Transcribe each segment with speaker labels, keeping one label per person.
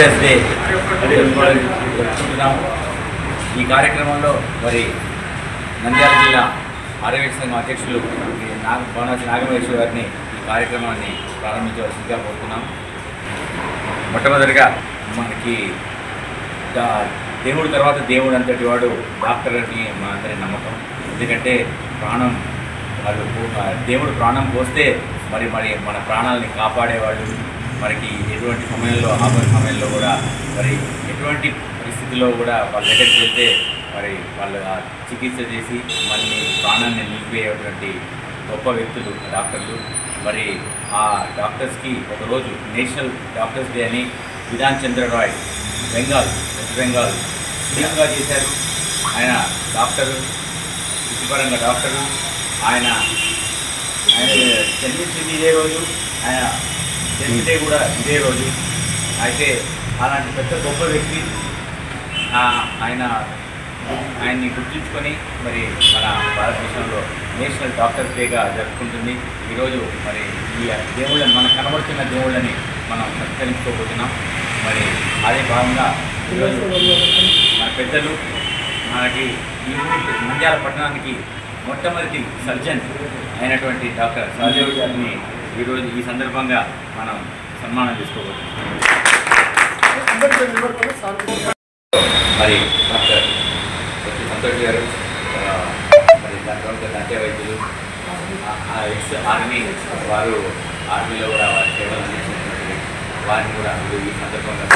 Speaker 1: Teachers day జరుపుకుంటున్నాము. ఈ కార్యక్రమంలో మరి నంద్యాల జిల్లా ఆర్యవైశ్య సంఘం అధ్యక్షులు భవనాసి నాగమహేశ్వర గారిని ఈ కార్యక్రమాన్ని ప్రారంభించవలసిందిగా కోరుతున్నాం. మొట్టమొదటిగా మనకి దేవుడి తర్వాత దేవుడు అంతటి వాడు డాక్టర్ అని మా అందరి నమ్మకం. ఎందుకంటే ప్రాణం వాళ్ళు దేవుడు ప్రాణం పోస్తే మరి మన ప్రాణాలని కాపాడేవాళ్ళు. మనకి ఎటువంటి సమయంలో ఆపద సమయంలో కూడా మరి ఎటువంటి పరిస్థితుల్లో కూడా వాళ్ళ దగ్గరికి వెళ్తే మరి వాళ్ళు చికిత్స చేసి మళ్ళీ ప్రాణాన్ని నిలిపేటువంటి గొప్ప వ్యక్తులు డాక్టర్లు. మరి ఆ డాక్టర్స్కి ఒకరోజు నేషనల్ డాక్టర్స్ డే అని విధాన్ చంద్ర రాయ్ వెస్ట్ బెంగాల్ సీఎంగా చేశారు. ఆయన డాక్టరు, వృత్తిపరంగా డాక్టరు. ఆయన జన్మించింది ఇదే రోజు, ఆయన జన్మితే కూడా ఇదే రోజు. అయితే అలాంటి పెద్ద గొప్ప వ్యక్తి ఆయన్ని గుర్తించుకొని మరి మన భారతదేశంలో నేషనల్ డాక్టర్స్ డేగా జరుపుకుంటుంది. ఈరోజు మరి ఈ దేవుళ్ళని మనకు కనబడుతున్న దేవుళ్ళని మనం సత్కరించుకోబోతున్నాం. మరి అదే భాగంగా ఈరోజు మన పెద్దలు మనకి ఈ నంద్యాల పట్టణానికి మొట్టమొదటి సర్జన్ అయినటువంటి డాక్టర్ సహదేవ్ గారిని ఈరోజు ఈ సందర్భంగా మనం సన్మానం చేసుకోబోతున్నాం. మరి డాక్టర్ సంతోష్ గారు మరి దాని తర్వాత దంతే వైద్యులు, ఎక్స్ ఆర్మీ వారు, ఆర్మీలో కూడా వారి సేవలు అందించినటువంటి వారిని కూడా ఈ సందర్భంగా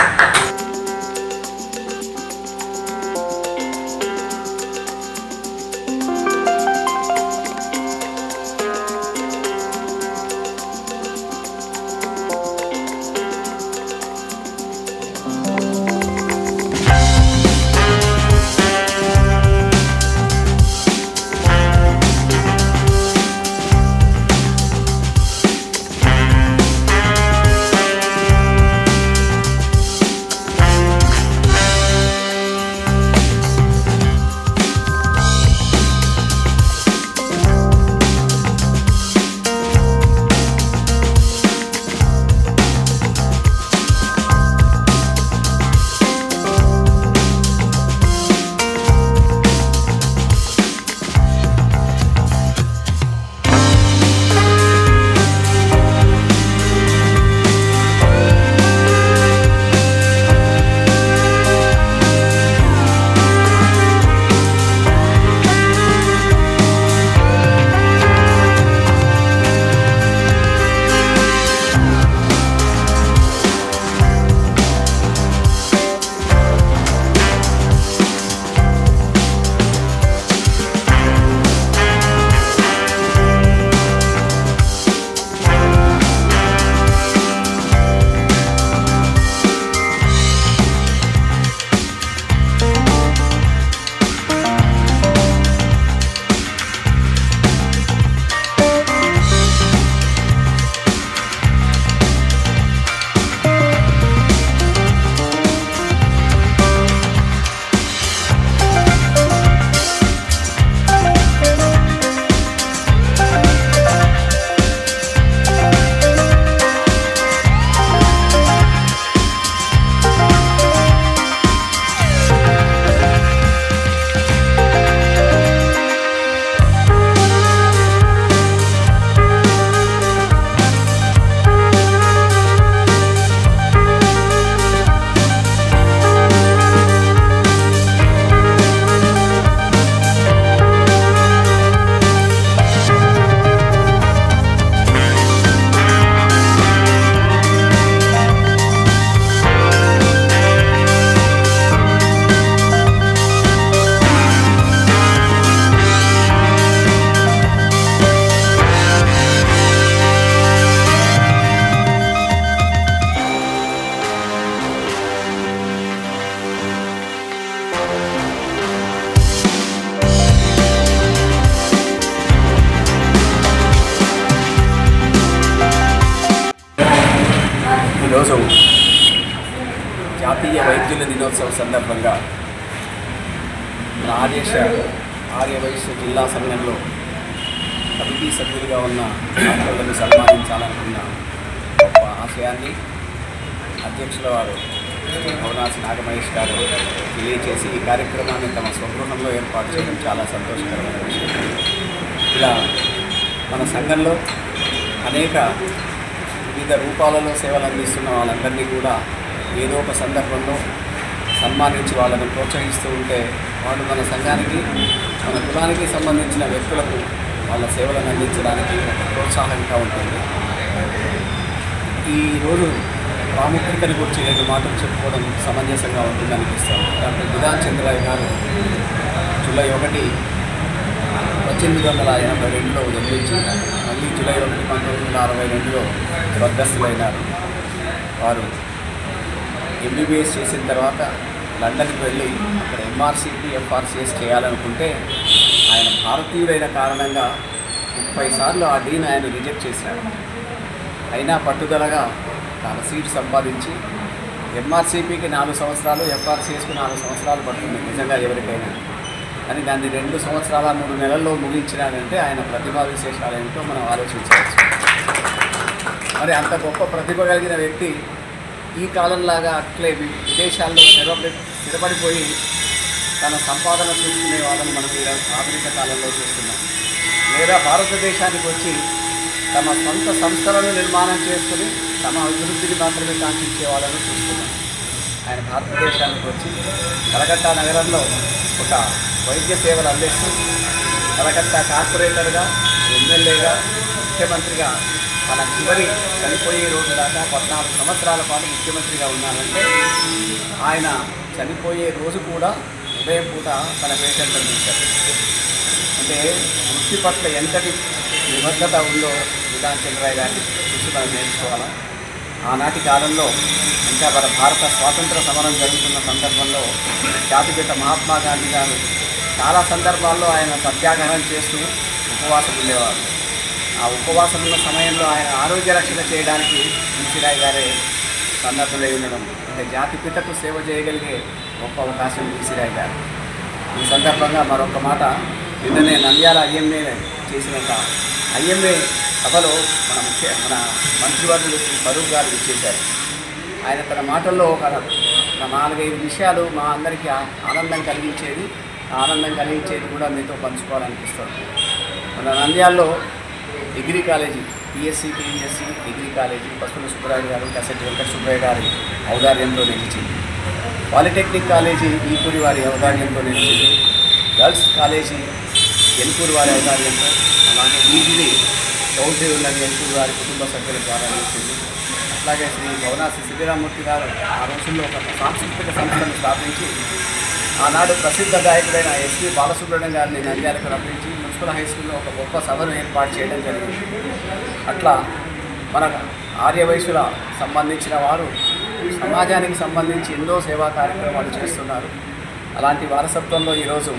Speaker 2: ఈరోజు జాతీయ వైద్యుల దినోత్సవం సందర్భంగా ఆర్యవైశ్య జిల్లా సంఘంలో కమిటీ సభ్యులుగా ఉన్న డాక్టర్లను సన్మానించాలనుకున్న గొప్ప ఆశయాన్ని అధ్యక్షుల వారు శ్రీ భవనాసి నాగమహేష్ గారు తెలియచేసి ఈ కార్యక్రమాన్ని తమ స్వగృహంలో ఏర్పాటు చేయడం చాలా సంతోషకరమైన విషయం. ఇలా మన సంఘంలో అనేక వివిధ రూపాలలో సేవలు అందిస్తున్న వాళ్ళందరినీ కూడా ఏదో ఒక సందర్భంలో సన్మానించి వాళ్ళని ప్రోత్సహిస్తూ ఉంటే వాళ్ళు మన సంఘానికి, మన కులానికి సంబంధించిన వ్యక్తులకు వాళ్ళ సేవలను అందించడానికి ఒక ప్రోత్సాహంగా ఉంటుంది. ఈరోజు ప్రాముఖ్యతను గురించి 2 మాటలు చెప్పుకోవడం సమంజసంగా ఉంటుందని అనిపిస్తుంది. డాక్టర్ బిధాన్ చంద్రయ్య గారు జూలై 1, 1882లో జన్మించి మళ్ళీ జూలై 1, 1962లో స్వర్గస్థులైనారు. వారు ఎంబీబీఎస్ చేసిన తర్వాత లండన్కి వెళ్ళి అక్కడ ఎంఆర్సీపీ, ఎఫ్ఆర్సీఎస్ చేయాలనుకుంటే ఆయన భారతీయుడైన కారణంగా 30 సార్లు ఆ డీన్ ఆయన రిజెక్ట్ చేశాడు. అయినా పట్టుదలగా తన సీటు సంపాదించి ఎంఆర్సీపీకి 4 సంవత్సరాలు, ఎఫ్ఆర్సీఎస్కి 4 సంవత్సరాలు పడుతుంది నిజంగా ఎవరికైనా. కానీ దాన్ని 2 సంవత్సరాల 3 నెలల్లో ముగించినాడంటే ఆయన ప్రతిభా విశేషాలు ఏమిటో మనం ఆలోచించవచ్చు. మరి అంత గొప్ప ప్రతిభ కలిగిన వ్యక్తి ఈ కాలంలాగా అట్లే విదేశాల్లో స్థిరపడిపోయి తన సంపాదన చూసుకునే వాళ్ళని మనం ఈ ఆధునిక కాలంలో చూస్తున్నాం. లేదా భారతదేశానికి వచ్చి తమ సొంత సంస్థలను నిర్మాణం చేసుకుని తమ అభివృద్ధిని మాత్రమే కాంక్షించే వాళ్ళని చూస్తున్నాం. ఆయన భారతదేశానికి వచ్చి కలకత్తా నగరంలో ఒక వైద్య సేవలు అందిస్తూ కలకత్తా కార్పొరేటర్గా, ఎమ్మెల్యేగా, ముఖ్యమంత్రిగా తన చివరి చనిపోయే రోజు దాకా 14 సంవత్సరాల పాటు ముఖ్యమంత్రిగా ఉన్నారంటే ఆయన చనిపోయే రోజు కూడా ఉదయం పూట తన పేషెంట్లను చూశారు. అంటే వృత్తి పట్ల ఎంతటి నిబద్ధత ఉందో బిధాన్ చంద్రయ్య గారిని చూసి మనం నేర్చుకోవాలి. ఆనాటి కాలంలో ఇంకా మన భారత స్వాతంత్ర సమరం జరుగుతున్న సందర్భంలో జాతిపిత మహాత్మా గాంధీ గారు చాలా సందర్భాల్లో ఆయన సత్యాగ్రహం చేస్తూ ఉపవాసం ఉండేవారు. ఆ ఉపవాసం ఉన్న సమయంలో ఆయన ఆరోగ్య రక్షణ చేయడానికి ఈసీరాయ్ గారే సన్నద్ధులై ఉండడం అంటే జాతిపితకు సేవ చేయగలిగే గొప్ప అవకాశం ఈసీరాయ్ గారు. ఈ సందర్భంగా మరొక మాట, నిన్ననే నంద్యాల ఐఎంఏ చేసిన ఒక ఐఎంఏ సభలో మన మంత్రివర్యులు శ్రీ ఫరూక్ గారు ఇచ్చేశారు. ఆయన తన మాటల్లో ఒక 4-5 విషయాలు మా అందరికీ ఆనందం కలిగించేది కూడా మీతో పంచుకోవాలనిపిస్తుంది. మన నంద్యాలలో degree college, PSC, TSC degree college Pasupula Subbarayudu garu, Kasetti Venkata Subbaiah గారి ఔదార్యంతో నిలిచింది. పాలిటెక్నిక్ కాలేజీ ఈపూరి వారి ఔదార్యంతో నిలిచింది. గర్ల్స్ కాలేజీ ఎన్పూరి వారి ఔదార్యంతో, అలాగే ఈజీలీ చౌదరి ఉన్నది ఎన్పూరి వారి కుటుంబ సభ్యుల ద్వారా నిలిచింది. అట్లాగే శ్రీ భవనాసి శ్రీరామూర్తి గారు ఆ రోజుల్లో ఒక సాంస్కృతిక సంస్థను స్థాపించి ఆనాడు ప్రసిద్ధ గాయకుడైన ఎస్వి బాలసుబ్రహ్మణ్యం గారిని నంద్యాలకు రప్పించి మున్సిపల్ హై స్కూల్లో ఒక గొప్ప సభను ఏర్పాటు చేయడం జరిగింది. అట్లా మన ఆర్యవైశ్యుల సంబంధించిన వారు సమాజానికి సంబంధించి ఎన్నో సేవా కార్యక్రమాలు చేస్తున్నారు. అలాంటి వారసత్వంలో ఈరోజు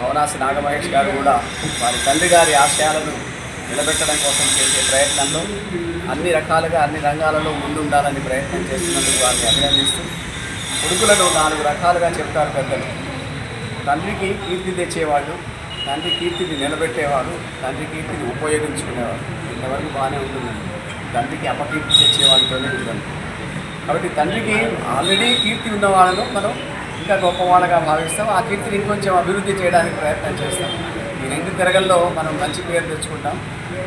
Speaker 2: భవనాసి నాగమహేష్ గారు కూడా వారి తండ్రి గారి ఆశయాలను నిలబెట్టడం కోసం చేసే ప్రయత్నంలో అన్ని రకాలుగా అన్ని రంగాలలో ముందుండాలని ప్రయత్నం చేస్తున్నందుకు వారిని అభినందిస్తూ, కొడుకులను 4 రకాలుగా చెప్తారు పెద్దలు. తండ్రికి కీర్తి తెచ్చేవాళ్ళు, తండ్రి కీర్తిని నిలబెట్టేవాడు, తండ్రి కీర్తిని ఉపయోగించుకునేవాడు. ఇంతవరకు బాగానే ఉంటుందండి. తండ్రికి అపకీర్తి తెచ్చేవాళ్ళతోనే ఉంటుంది. కాబట్టి తండ్రికి ఆల్రెడీ కీర్తి ఉన్న వాళ్ళను మనం ఇంకా గొప్పవాళ్ళగా భావిస్తాం. ఆ కీర్తిని ఇంకొంచెం అభివృద్ధి చేయడానికి ప్రయత్నం చేస్తాం. ఈ 2 తిరగల్లో మనం మంచి పేరు తెచ్చుకుంటాం.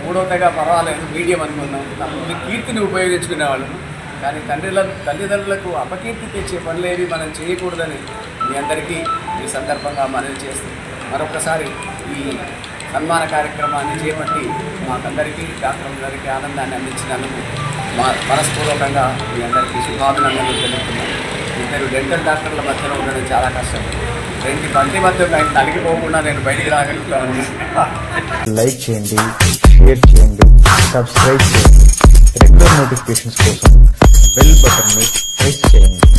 Speaker 2: 3వ తెగ పర్వాలేదు, మీడియం అనుకుందాం. తమ కీర్తిని ఉపయోగించుకునేవాళ్ళను. కానీ తల్లిదండ్రులకు అపకీర్తి తెచ్చే పనులేవి మనం చేయకూడదని మీ అందరికీ ఈ సందర్భంగా మనవి చేస్తూ మరొకసారి ఈ సన్మాన కార్యక్రమాన్ని చేపట్టి మాకందరికీ, డాక్టర్లందరికీ ఆనందాన్ని అందించినందుకు మనస్పూర్వకంగా మీ అందరికీ శుభాభినందనలు తెలుపుతున్నాను. ఇద్దరు డెంటల్ డాక్టర్ల మధ్యలో ఉండడం చాలా కష్టం. 2 పంటి మధ్య నలిగిపోకుండా నేను బయటికి రాగలుగుతాను.
Speaker 3: లైక్ చేయండి, షేర్ చేయండి, సబ్స్క్రైబ్ చేయండి. రెగ్యులర్ నోటిఫికేషన్స్ కోసం బెల్ బటన్ ని ప్రెస్ చేయండి.